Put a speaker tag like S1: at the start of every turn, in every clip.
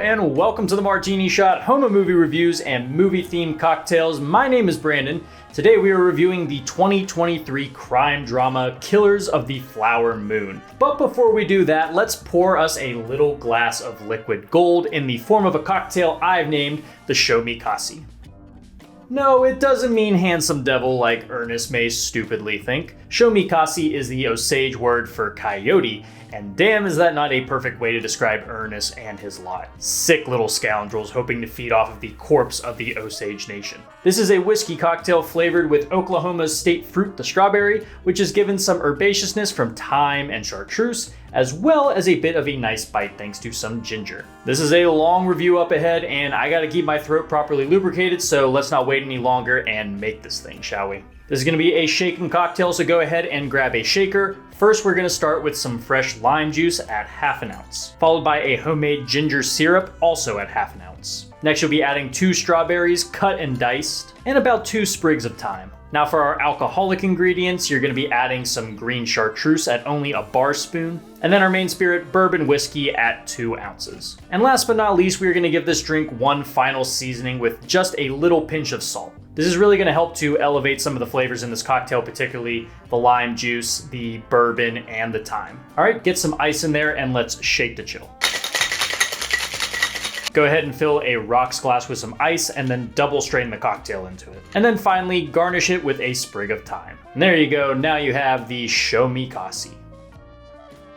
S1: and welcome to the Martini Shot, home of movie reviews and movie-themed cocktails. My name is Brandon. Today we are reviewing the 2023 crime drama Killers of the Flower Moon. But before we do that, let's pour us a little glass of liquid gold in the form of a cocktail I've named the Sho-Mee-Kah-See. No, it doesn't mean handsome devil like Ernest may stupidly think. Sho-Mee-Kah-See is the Osage word for coyote, and damn is that not a perfect way to describe Ernest and his lot. Sick little scoundrels hoping to feed off of the corpse of the Osage Nation. This is a whiskey cocktail flavored with Oklahoma's state fruit, the strawberry, which is given some herbaceousness from thyme and chartreuse, as well as a bit of a nice bite thanks to some ginger. This is a long review up ahead, and I gotta keep my throat properly lubricated, so let's not wait any longer and make this thing, shall we? This is going to be a shaken cocktail, so go ahead and grab a shaker. First, we're going to start with some fresh lime juice at half an ounce, followed by a homemade ginger syrup, also at half an ounce. Next, you'll be adding 2 strawberries, cut and diced, and about 2 sprigs of thyme. Now for our alcoholic ingredients, you're going to be adding some green chartreuse at only a bar spoon, and then our main spirit, bourbon whiskey, at 2 ounces. And last but not least, we're going to give this drink one final seasoning with just a little pinch of salt. This is really going to help to elevate some of the flavors in this cocktail, particularly the lime juice, the bourbon, and the thyme. All right, get some ice in there and let's shake to chill. Go ahead and fill a rocks glass with some ice and then double strain the cocktail into it. And then finally, garnish it with a sprig of thyme. And there you go, now you have the Sho-Mee-Kah-See.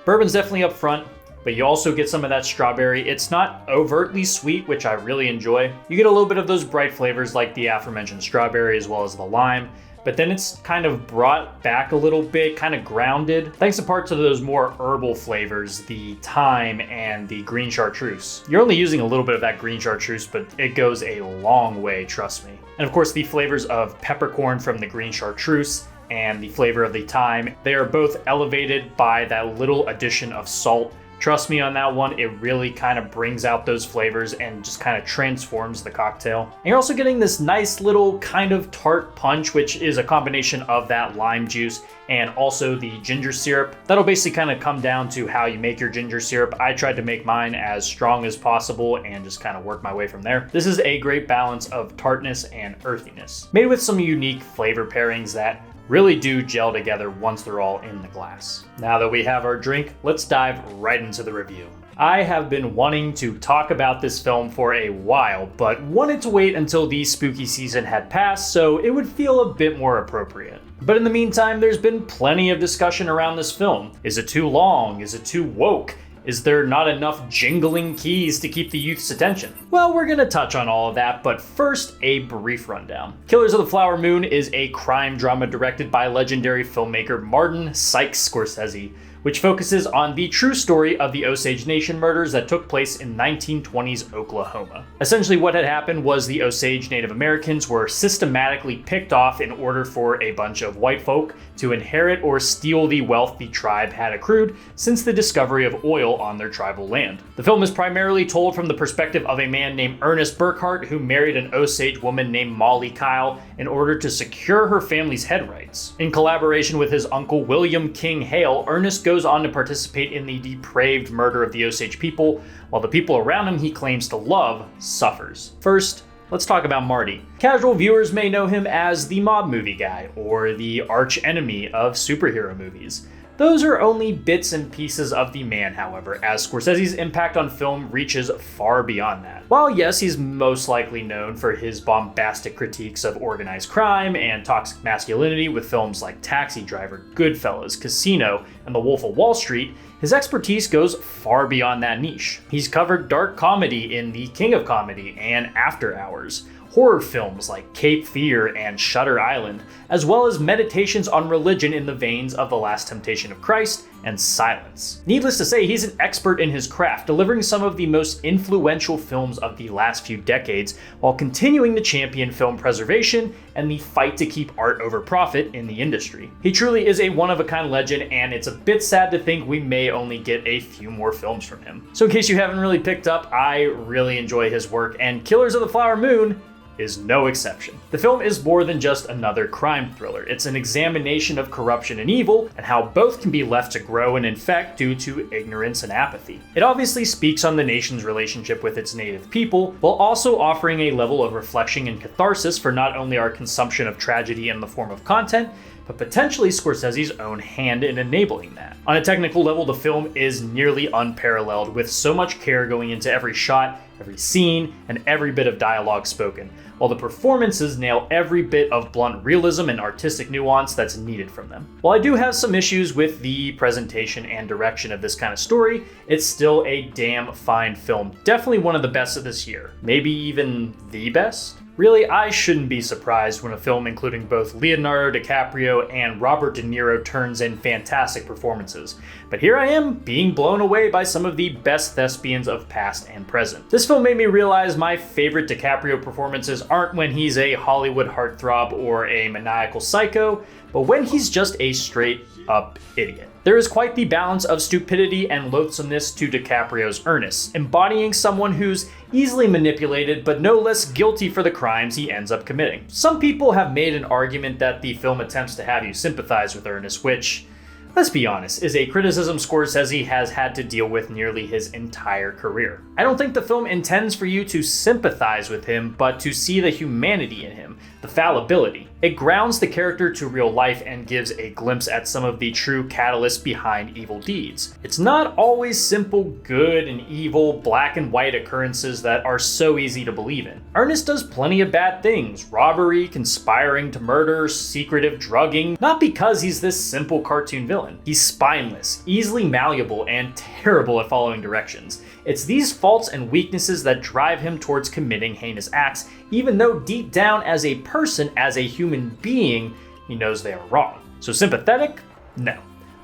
S1: Bourbon's definitely up front, but you also get some of that strawberry. It's not overtly sweet, which I really enjoy. You get a little bit of those bright flavors like the aforementioned strawberry as well as the lime, but then it's kind of brought back a little bit, kind of grounded, thanks in part to those more herbal flavors, the thyme and the green chartreuse. You're only using a little bit of that green chartreuse, but it goes a long way, trust me. And of course, the flavors of peppercorn from the green chartreuse and the flavor of the thyme, they are both elevated by that little addition of salt. Trust me on that one, it really kind of brings out those flavors and just kind of transforms the cocktail. And you're also getting this nice little kind of tart punch, which is a combination of that lime juice and also the ginger syrup. That'll basically kind of come down to how you make your ginger syrup. I tried to make mine as strong as possible and just kind of work my way from there. This is a great balance of tartness and earthiness, made with some unique flavor pairings that really do gel together once they're all in the glass. Now that we have our drink, let's dive right into the review. I have been wanting to talk about this film for a while, but wanted to wait until the spooky season had passed so it would feel a bit more appropriate. But in the meantime, there's been plenty of discussion around this film. Is it too long? Is it too woke? Is there not enough jingling keys to keep the youth's attention? Well, we're gonna touch on all of that, but first, a brief rundown. Killers of the Flower Moon is a crime drama directed by legendary filmmaker Martin Scorsese, which focuses on the true story of the Osage Nation murders that took place in 1920s Oklahoma. Essentially what had happened was the Osage Native Americans were systematically picked off in order for a bunch of white folk to inherit or steal the wealth the tribe had accrued since the discovery of oil on their tribal land. The film is primarily told from the perspective of a man named Ernest Burkhart who married an Osage woman named Molly Kyle in order to secure her family's head rights. In collaboration with his uncle William King Hale, Ernest goes on to participate in the depraved murder of the Osage people, while the people around him he claims to love suffers. First, let's talk about Marty. Casual viewers may know him as the mob movie guy, or the arch enemy of superhero movies. Those are only bits and pieces of the man, however, as Scorsese's impact on film reaches far beyond that. While yes, he's most likely known for his bombastic critiques of organized crime and toxic masculinity with films like Taxi Driver, Goodfellas, Casino, and The Wolf of Wall Street, his expertise goes far beyond that niche. He's covered dark comedy in The King of Comedy and After Hours, horror films like Cape Fear and Shutter Island, as well as meditations on religion in the veins of The Last Temptation of Christ and Silence. Needless to say, he's an expert in his craft, delivering some of the most influential films of the last few decades, while continuing to champion film preservation and the fight to keep art over profit in the industry. He truly is a one-of-a-kind legend, and it's a bit sad to think we may only get a few more films from him. So in case you haven't really picked up, I really enjoy his work, and Killers of the Flower Moon is no exception. The film is more than just another crime thriller. It's an examination of corruption and evil, and how both can be left to grow and infect due to ignorance and apathy. It obviously speaks on the nation's relationship with its native people, while also offering a level of reflection and catharsis for not only our consumption of tragedy in the form of content, but potentially Scorsese's own hand in enabling that. On a technical level, the film is nearly unparalleled, with so much care going into every shot, every scene, and every bit of dialogue spoken, while the performances nail every bit of blunt realism and artistic nuance that's needed from them. While I do have some issues with the presentation and direction of this kind of story, it's still a damn fine film. Definitely one of the best of this year. Maybe even the best? Really, I shouldn't be surprised when a film including both Leonardo DiCaprio and Robert De Niro turns in fantastic performances. But here I am, being blown away by some of the best thespians of past and present. This film made me realize my favorite DiCaprio performances aren't when he's a Hollywood heartthrob or a maniacal psycho, but when he's just a straight-up idiot. There is quite the balance of stupidity and loathsomeness to DiCaprio's earnest, embodying someone who's easily manipulated but no less guilty for the crimes he ends up committing. Some people have made an argument that the film attempts to have you sympathize with Ernest, which, let's be honest, is a criticism Scorsese has had to deal with nearly his entire career. I don't think the film intends for you to sympathize with him, but to see the humanity in him, the fallibility. It grounds the character to real life and gives a glimpse at some of the true catalysts behind evil deeds. It's not always simple good and evil, black and white occurrences that are so easy to believe in. Ernest does plenty of bad things: robbery, conspiring to murder, secretive drugging, not because he's this simple cartoon villain. He's spineless, easily malleable, and terrible at following directions. It's these faults and weaknesses that drive him towards committing heinous acts, even though deep down as a person, as a human being, he knows they are wrong. So sympathetic? No.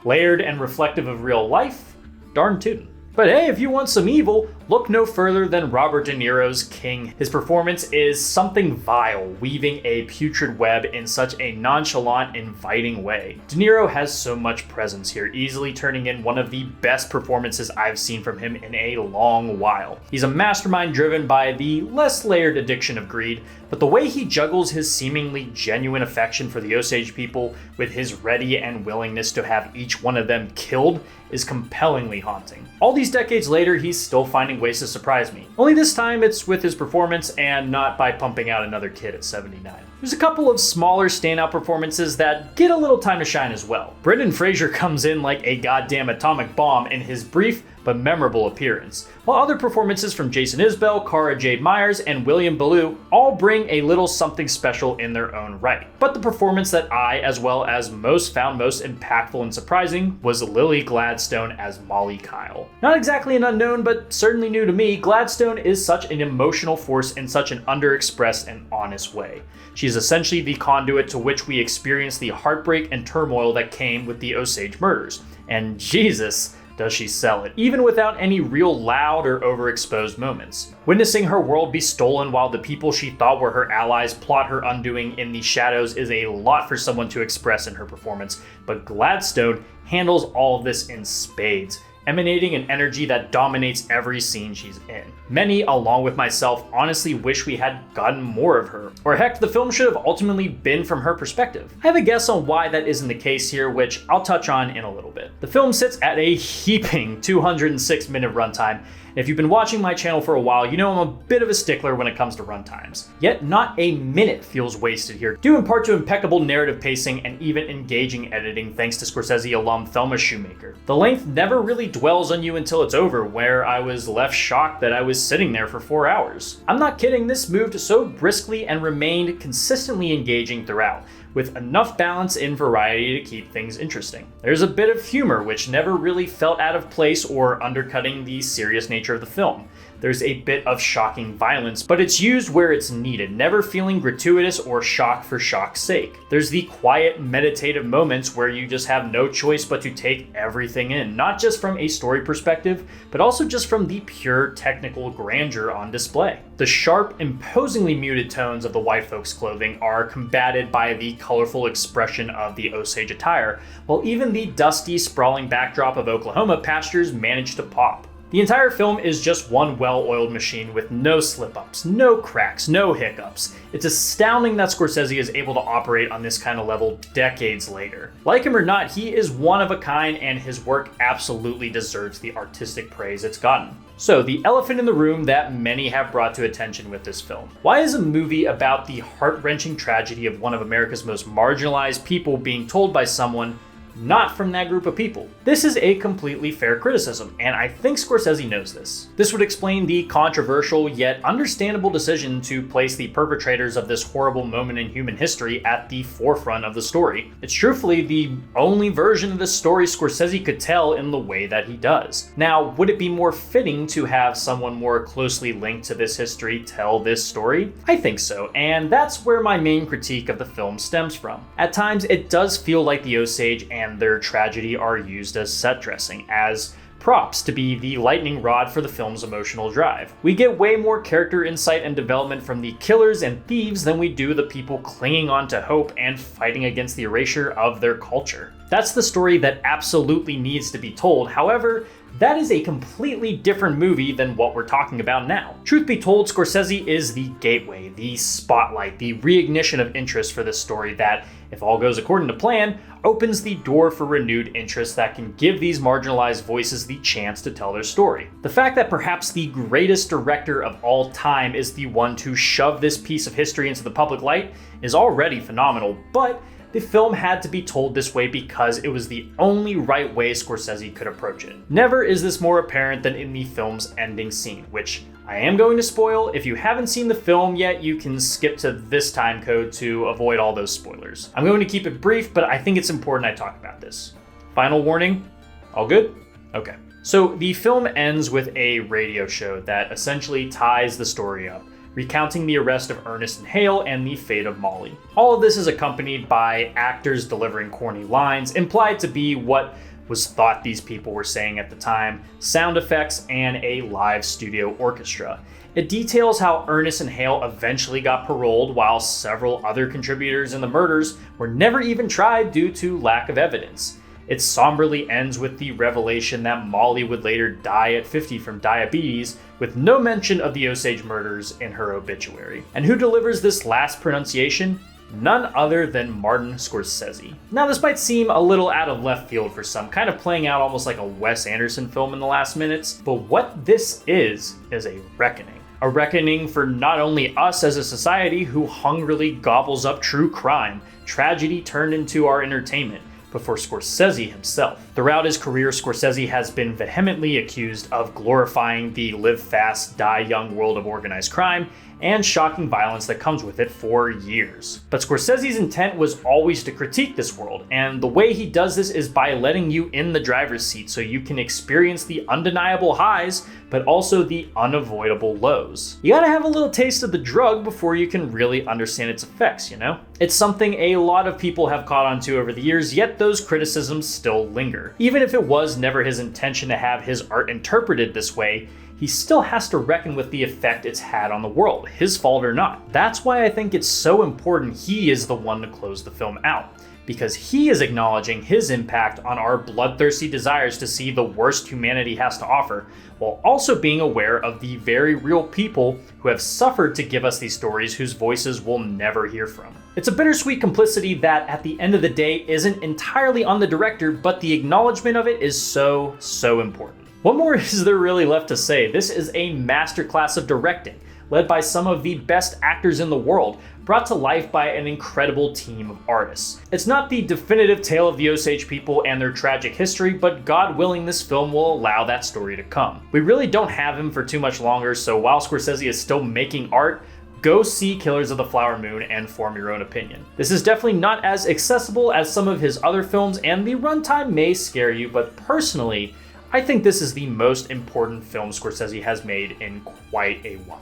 S1: Layered and reflective of real life? Darn tootin'. But hey, if you want some evil, look no further than Robert De Niro's King. His performance is something vile, weaving a putrid web in such a nonchalant, inviting way. De Niro has so much presence here, easily turning in one of the best performances I've seen from him in a long while. He's a mastermind driven by the less layered addiction of greed, but the way he juggles his seemingly genuine affection for the Osage people with his ready and willingness to have each one of them killed is compellingly haunting. All these decades later, he's still finding ways to surprise me. Only this time it's with his performance and not by pumping out another kid at 79. There's a couple of smaller standout performances that get a little time to shine as well. Brendan Fraser comes in like a goddamn atomic bomb in his brief but memorable appearance, while other performances from Jason Isbell, Cara Jade Myers, and William Ballou all bring a little something special in their own right. But the performance that I, as well as most, found most impactful and surprising was Lily Gladstone as Molly Kyle. Not exactly an unknown, but certainly new to me, Gladstone is such an emotional force in such an underexpressed and honest way. She is essentially the conduit to which we experience the heartbreak and turmoil that came with the Osage murders. And Jesus, does she sell it, even without any real loud or overexposed moments. Witnessing her world be stolen while the people she thought were her allies plot her undoing in the shadows is a lot for someone to express in her performance, but Gladstone handles all of this in spades, emanating an energy that dominates every scene she's in. Many, along with myself, honestly wish we had gotten more of her, or heck, the film should have ultimately been from her perspective. I have a guess on why that isn't the case here, which I'll touch on in a little bit. The film sits at a heaping 206-minute runtime. If you've been watching my channel for a while, you know I'm a bit of a stickler when it comes to runtimes. Yet not a minute feels wasted here, due in part to impeccable narrative pacing and even engaging editing thanks to Scorsese alum Thelma Shoemaker. The length never really dwells on you until it's over, where I was left shocked that I was sitting there for 4 hours. I'm not kidding, this moved so briskly and remained consistently engaging throughout, with enough balance and variety to keep things interesting. There's a bit of humor which never really felt out of place or undercutting the serious nature of the film. There's a bit of shocking violence, but it's used where it's needed, never feeling gratuitous or shock for shock's sake. There's the quiet, meditative moments where you just have no choice but to take everything in, not just from a story perspective, but also just from the pure technical grandeur on display. The sharp, imposingly muted tones of the white folks' clothing are combated by the colorful expression of the Osage attire, while even the dusty, sprawling backdrop of Oklahoma pastures manage to pop. The entire film is just one well-oiled machine with no slip-ups, no cracks, no hiccups. It's astounding that Scorsese is able to operate on this kind of level decades later. Like him or not, he is one of a kind and his work absolutely deserves the artistic praise it's gotten. So, the elephant in the room that many have brought to attention with this film. Why is a movie about the heart-wrenching tragedy of one of America's most marginalized people being told by someone not from that group of people? This is a completely fair criticism, and I think Scorsese knows this. This would explain the controversial yet understandable decision to place the perpetrators of this horrible moment in human history at the forefront of the story. It's truthfully the only version of this story Scorsese could tell in the way that he does. Now, would it be more fitting to have someone more closely linked to this history tell this story? I think so, and that's where my main critique of the film stems from. At times, it does feel like the Osage and their tragedy are used as set dressing, as props to be the lightning rod for the film's emotional drive. We get way more character insight and development from the killers and thieves than we do the people clinging on to hope and fighting against the erasure of their culture. That's the story that absolutely needs to be told. However, that is a completely different movie than what we're talking about now. Truth be told, Scorsese is the gateway, the spotlight, the reignition of interest for this story that, if all goes according to plan, opens the door for renewed interest that can give these marginalized voices the chance to tell their story. The fact that perhaps the greatest director of all time is the one to shove this piece of history into the public light is already phenomenal, but the film had to be told this way because it was the only right way Scorsese could approach it. Never is this more apparent than in the film's ending scene, which I am going to spoil. If you haven't seen the film yet, you can skip to this time code to avoid all those spoilers. I'm going to keep it brief, but I think it's important I talk about this. Final warning, all good? Okay. So the film ends with a radio show that essentially ties the story up, recounting the arrest of Ernest and Hale and the fate of Molly. All of this is accompanied by actors delivering corny lines, implied to be what was thought these people were saying at the time, sound effects, and a live studio orchestra. It details how Ernest and Hale eventually got paroled while several other contributors in the murders were never even tried due to lack of evidence. It somberly ends with the revelation that Molly would later die at 50 from diabetes, with no mention of the Osage murders in her obituary. And who delivers this last pronunciation? None other than Martin Scorsese. Now, this might seem a little out of left field for some, kind of playing out almost like a Wes Anderson film in the last minutes, but what this is a reckoning. A reckoning for not only us as a society who hungrily gobbles up true crime, tragedy turned into our entertainment, but for Scorsese himself. Throughout his career, Scorsese has been vehemently accused of glorifying the live fast, die young world of organized crime and shocking violence that comes with it for years. But Scorsese's intent was always to critique this world, and the way he does this is by letting you in the driver's seat so you can experience the undeniable highs, but also the unavoidable lows. You gotta have a little taste of the drug before you can really understand its effects, you know? It's something a lot of people have caught on to over the years, yet those criticisms still linger. Even if it was never his intention to have his art interpreted this way, he still has to reckon with the effect it's had on the world, his fault or not. That's why I think it's so important he is the one to close the film out, because he is acknowledging his impact on our bloodthirsty desires to see the worst humanity has to offer, while also being aware of the very real people who have suffered to give us these stories whose voices we'll never hear from. It's a bittersweet complicity that, at the end of the day, isn't entirely on the director, but the acknowledgement of it is so important. What more is there really left to say? This is a masterclass of directing, led by some of the best actors in the world, brought to life by an incredible team of artists. It's not the definitive tale of the Osage people and their tragic history, but God willing, this film will allow that story to come. We really don't have him for too much longer, so while Scorsese is still making art, go see Killers of the Flower Moon and form your own opinion. This is definitely not as accessible as some of his other films, and the runtime may scare you, but personally, I think this is the most important film Scorsese has made in quite a while.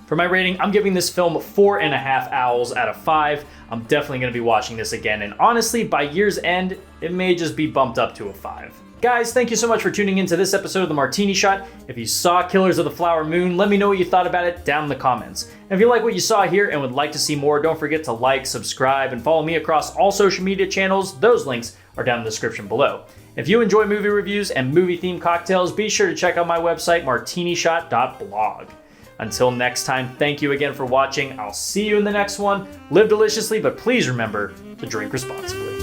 S1: For my rating, I'm giving this film 4.5 owls out of 5. I'm definitely going to be watching this again, and honestly, by year's end, it may just be bumped up to a 5. Guys, thank you so much for tuning into this episode of the Martini Shot. If you saw Killers of the Flower Moon, let me know what you thought about it down in the comments. And if you like what you saw here and would like to see more, don't forget to like, subscribe, and follow me across all social media channels. Those links are down in the description below. If you enjoy movie reviews and movie-themed cocktails, be sure to check out my website, martinishot.blog. Until next time, thank you again for watching. I'll see you in the next one. Live deliciously, but please remember to drink responsibly.